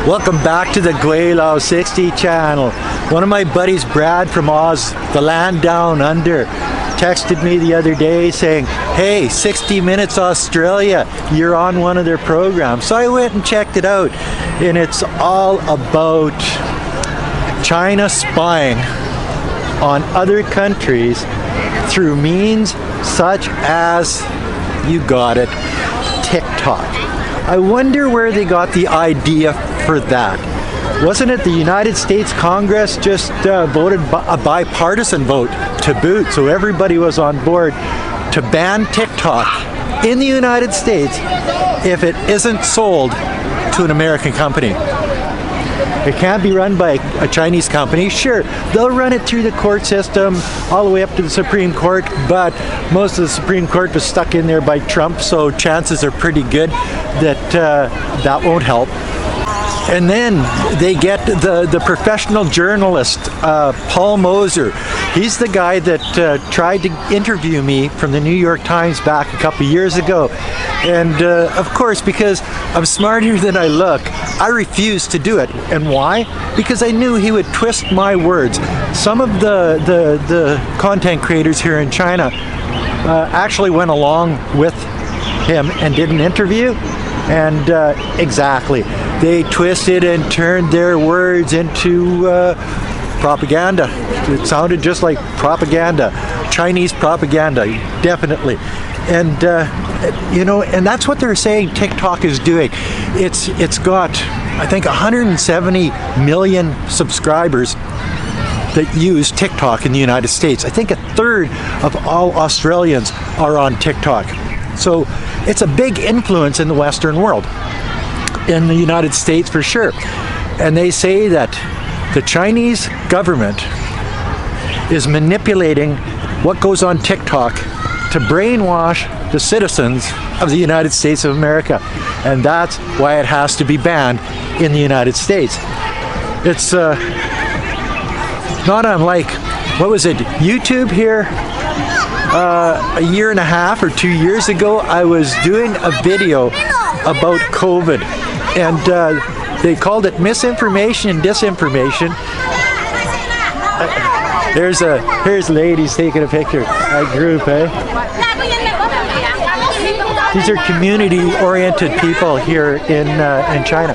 Welcome back to the Gweilo 60 channel. One of my buddies, Brad from Oz, the land down under, texted me the other day saying, hey, 60 Minutes Australia, you're on one of their programs. So I went and checked it out, and it's all about China spying on other countries through means such as, you got it, TikTok. I wonder where they got the idea for that. Wasn't it the United States Congress just voted a bipartisan vote to boot, so everybody was on board to ban TikTok in the United States if it isn't sold to an American company? It can't be run by a Chinese company. Sure, they'll run it through the court system all the way up to the Supreme Court, but most of the Supreme Court was stuck in there by Trump, so chances are pretty good that that won't help. And then they get the professional journalist, Paul Moser. He's the guy that tried to interview me from the New York Times back a couple years ago. And of course, because I'm smarter than I look, I refused to do it. And why? Because I knew he would twist my words. Some of the content creators here in China actually went along with him and did an interview. And exactly, they twisted and turned their words into propaganda. It sounded just like propaganda, Chinese propaganda, definitely. And you know, and that's what they're saying TikTok is doing. It's got, I think, 170 million subscribers that use TikTok in the United States. I think a third of all Australians are on TikTok. So it's a big influence in the Western world, in the United States for sure. And they say that the Chinese government is manipulating what goes on TikTok to brainwash the citizens of the United States of America. And that's why it has to be banned in the United States. It's not unlike, what was it, YouTube here? A year and a half or 2 years ago, I was doing a video about COVID, and they called it misinformation and disinformation. Here's ladies taking a picture. A group, eh? These are community-oriented people here in China.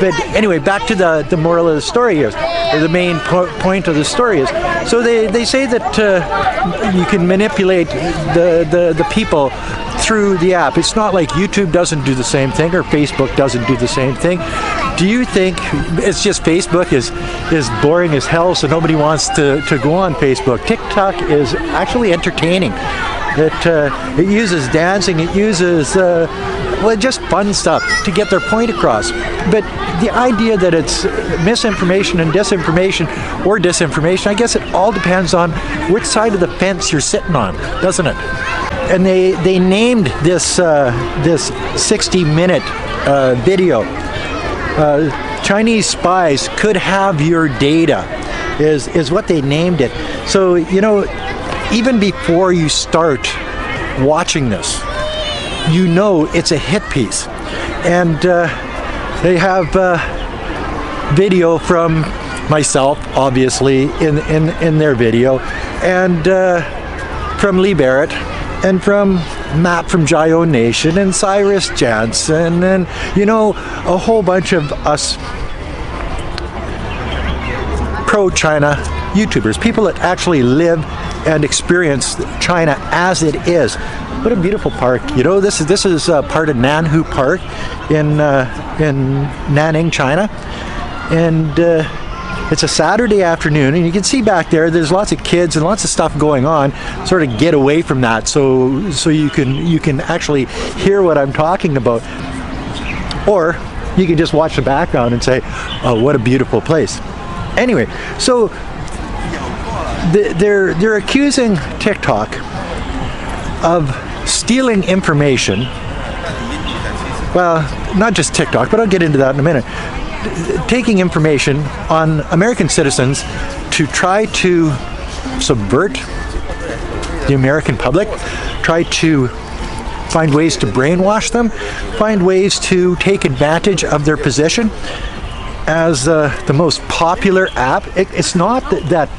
But anyway, back to the moral of the story is, or the main point of the story is, so they say that you can manipulate the people through the app. It's not like YouTube doesn't do the same thing or Facebook doesn't do the same thing. Do you think it's just Facebook is boring as hell, so nobody wants to go on Facebook? TikTok is actually entertaining. It uses dancing, it uses well, just fun stuff to get their point across. But the idea that it's misinformation and disinformation, or disinformation, I guess it all depends on which side of the fence you're sitting on, doesn't it? And they named this 60-minute video, Chinese spies could have your data, is what they named it. So, you know, even before you start watching this, you know it's a hit piece. And they have video from myself, obviously, in their video, and from Lee Barrett, and from Matt from Gweilo Nation, and Cyrus Jansen, and, you know, a whole bunch of us pro-China YouTubers, people that actually live and experience China as it is. What a beautiful park! You know, this is part of Nanhu Park in Nanning, China, and it's a Saturday afternoon, and you can see back there's lots of kids and lots of stuff going on. Sort of get away from that, so you can actually hear what I'm talking about, or you can just watch the background and say, "Oh, what a beautiful place." Anyway, so they're accusing TikTok of stealing information. Well, not just TikTok, but I'll get into that in a minute. Taking information on American citizens to try to subvert the American public, try to find ways to brainwash them, find ways to take advantage of their position. as the most popular app. It's not that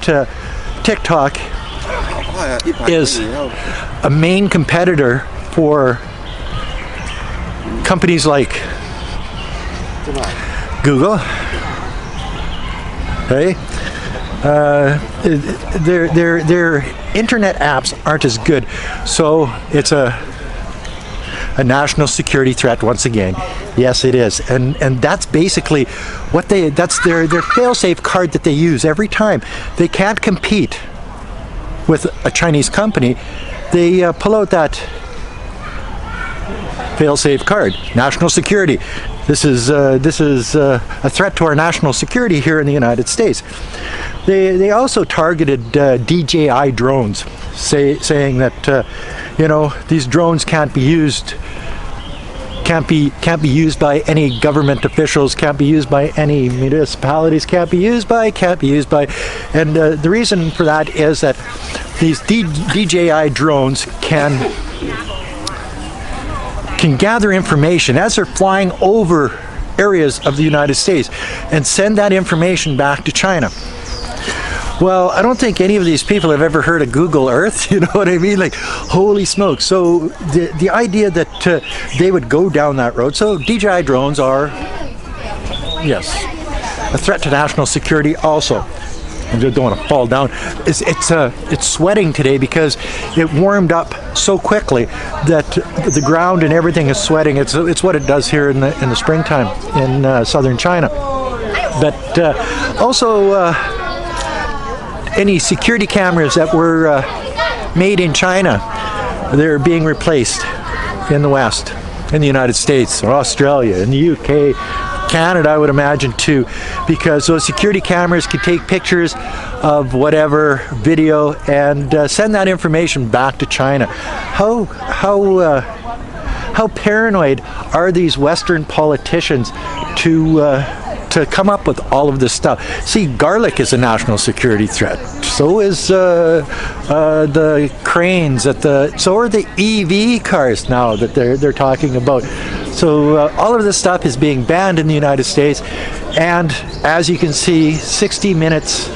TikTok is a main competitor for companies like Google. Okay, their internet apps aren't as good, so it's a national security threat once again. Yes, it is, and that's basically what that's their fail-safe card that they use every time. They can't compete with a Chinese company. They pull out that fail-safe card, national security. This is a threat to our national security here in the United States. They also targeted DJI drones, saying that these drones can't be used by any government officials, can't be used by any municipalities, can't be used by, and the reason for that is that these DJI drones can gather information as they're flying over areas of the United States and send that information back to China. Well, I don't think any of these people have ever heard of Google Earth, you know what I mean? Like, holy smoke. So the idea that they would go down that road. So DJI drones are, yes, a threat to national security also. I just don't want to fall down. It's sweating today because it warmed up so quickly that the ground and everything is sweating. It's what it does here in the springtime in southern China. But also any security cameras that were made in China, they're being replaced in the West, in the United States, or Australia, in the UK, Canada, I would imagine too, because those security cameras can take pictures of whatever video and send that information back to China. How paranoid are these Western politicians to come up with all of this stuff? See, garlic is a national security threat. So is the cranes so are the EV cars now that they're talking about. So all of this stuff is being banned in the United States, and as you can see, 60 Minutes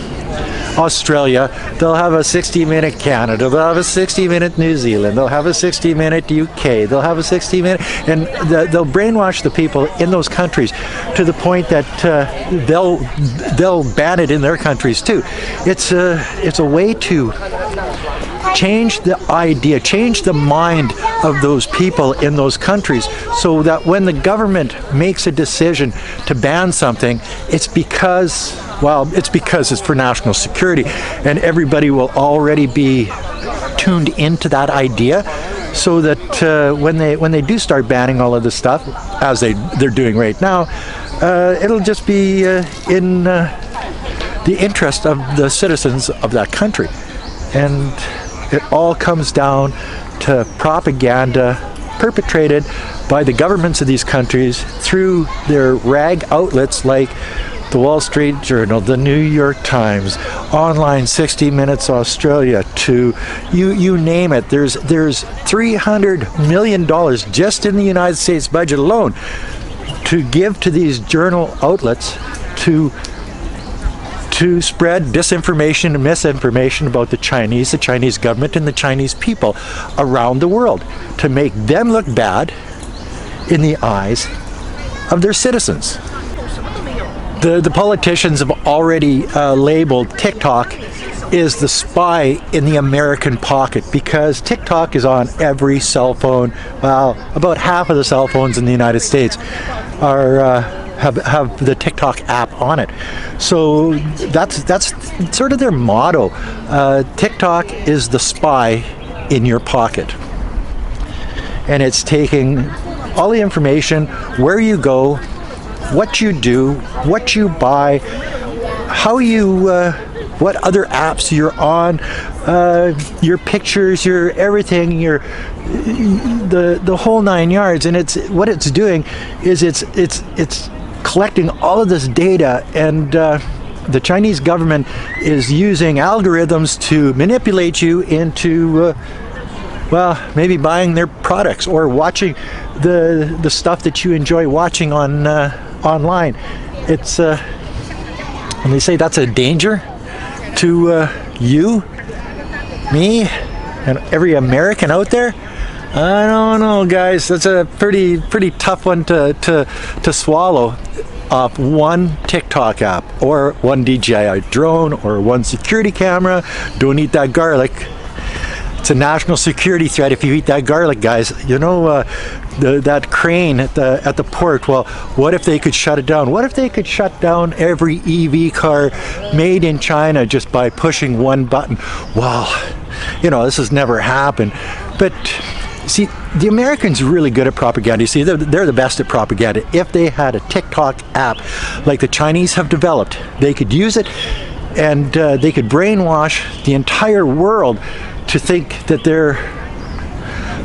Australia, they'll have a 60-minute Canada, they'll have a 60-minute New Zealand, they'll have a 60-minute UK, they'll have a 60-minute, and they'll brainwash the people in those countries to the point that they'll ban it in their countries too. It's a way to change the idea, change the mind of those people in those countries, so that when the government makes a decision to ban something, it's because it's for national security, and everybody will already be tuned into that idea, so that when they do start banning all of this stuff, as they're doing right now, it'll just be in the interest of the citizens of that country. And it all comes down to propaganda perpetrated by the governments of these countries through their rag outlets like the Wall Street Journal, the New York Times, online 60 Minutes Australia, to you name it. There's $300 million just in the United States budget alone to give to these journal outlets to spread disinformation and misinformation about the Chinese government, and the Chinese people around the world, to make them look bad in the eyes of their citizens. The politicians have already labeled TikTok is the spy in the American pocket, because TikTok is on every cell phone. Well, about half of the cell phones in the United States have the TikTok app on it. So that's sort of their motto. TikTok is the spy in your pocket, and it's taking all the information, where you go, what you do, what you buy, how you what other apps you're on, your pictures, your everything, the whole 9 yards. And what it's doing is it's collecting all of this data, and the Chinese government is using algorithms to manipulate you into maybe buying their products or watching the stuff that you enjoy watching on online. It's and they say that's a danger to you, me, and every American out there. I don't know, guys. That's a pretty tough one to swallow. One TikTok app, or one DJI drone, or one security camera. Don't eat that garlic. It's a national security threat if you eat that garlic, guys. You know, that crane at the port. Well, what if they could shut it down? What if they could shut down every EV car made in China just by pushing one button? Well, you know, this has never happened. But see, the Americans are really good at propaganda. You see, they're the best at propaganda. If they had a TikTok app like the Chinese have developed, they could use it, and they could brainwash the entire world to think that they're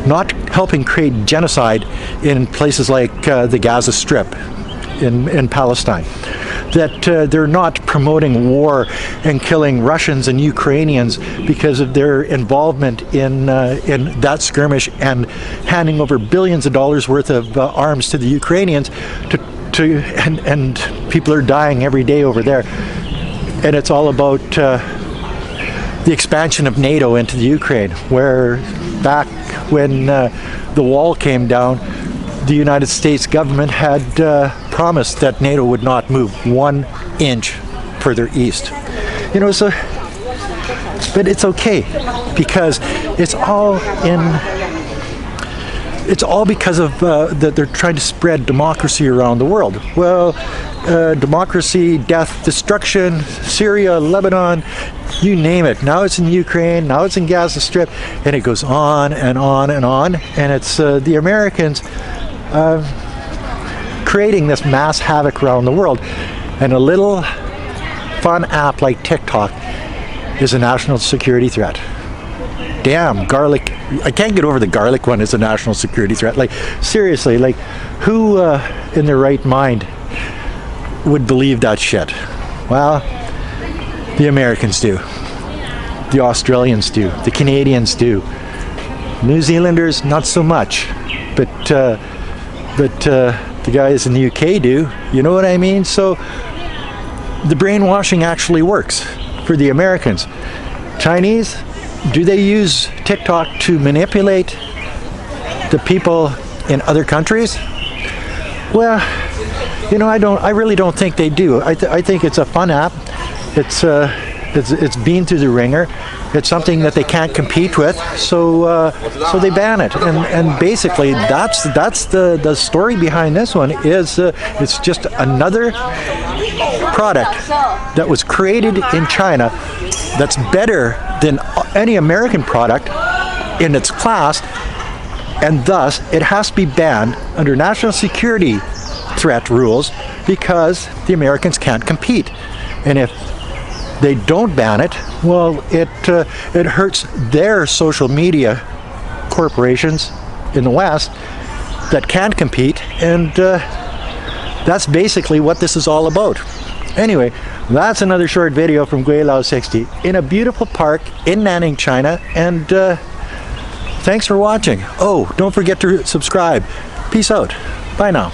not helping create genocide in places like the Gaza Strip in Palestine. That they're not promoting war and killing Russians and Ukrainians because of their involvement in that skirmish and handing over billions of dollars worth of arms to the Ukrainians and people are dying every day over there. And it's all about the expansion of NATO into the Ukraine, where back when the wall came down, the United States government had promised that NATO would not move 1 inch further east. You know, so, but it's okay because it's all because of that they're trying to spread democracy around the world. Well, democracy, death, destruction, Syria, Lebanon, you name it. Now it's in Ukraine, now it's in Gaza Strip, and it goes on and on and on. And it's the Americans creating this mass havoc around the world. And a little fun app like TikTok is a national security threat. Damn, garlic. I can't get over the garlic one as a national security threat. Like, seriously, like, who in their right mind would believe that shit? Well, the Americans do. The Australians do. The Canadians do. New Zealanders, not so much. But the guys in the UK do. You know what I mean? So the brainwashing actually works for the Americans. Chinese, do they use TikTok to manipulate the people in other countries? Well, you know, I really don't think they do. I think it's a fun app. It's been through the ringer. It's something that they can't compete with, so they ban it. And basically, that's the story behind this one. Is it's just another product that was created in China that's better than any American product in its class, and thus it has to be banned under national security threat rules because the Americans can't compete. And if they don't ban it, well, it hurts their social media corporations in the West that can compete, and that's basically what this is all about. Anyway, that's another short video from Gweilo 60 in a beautiful park in Nanning, China, and thanks for watching. Oh, don't forget to subscribe. Peace out. Bye now.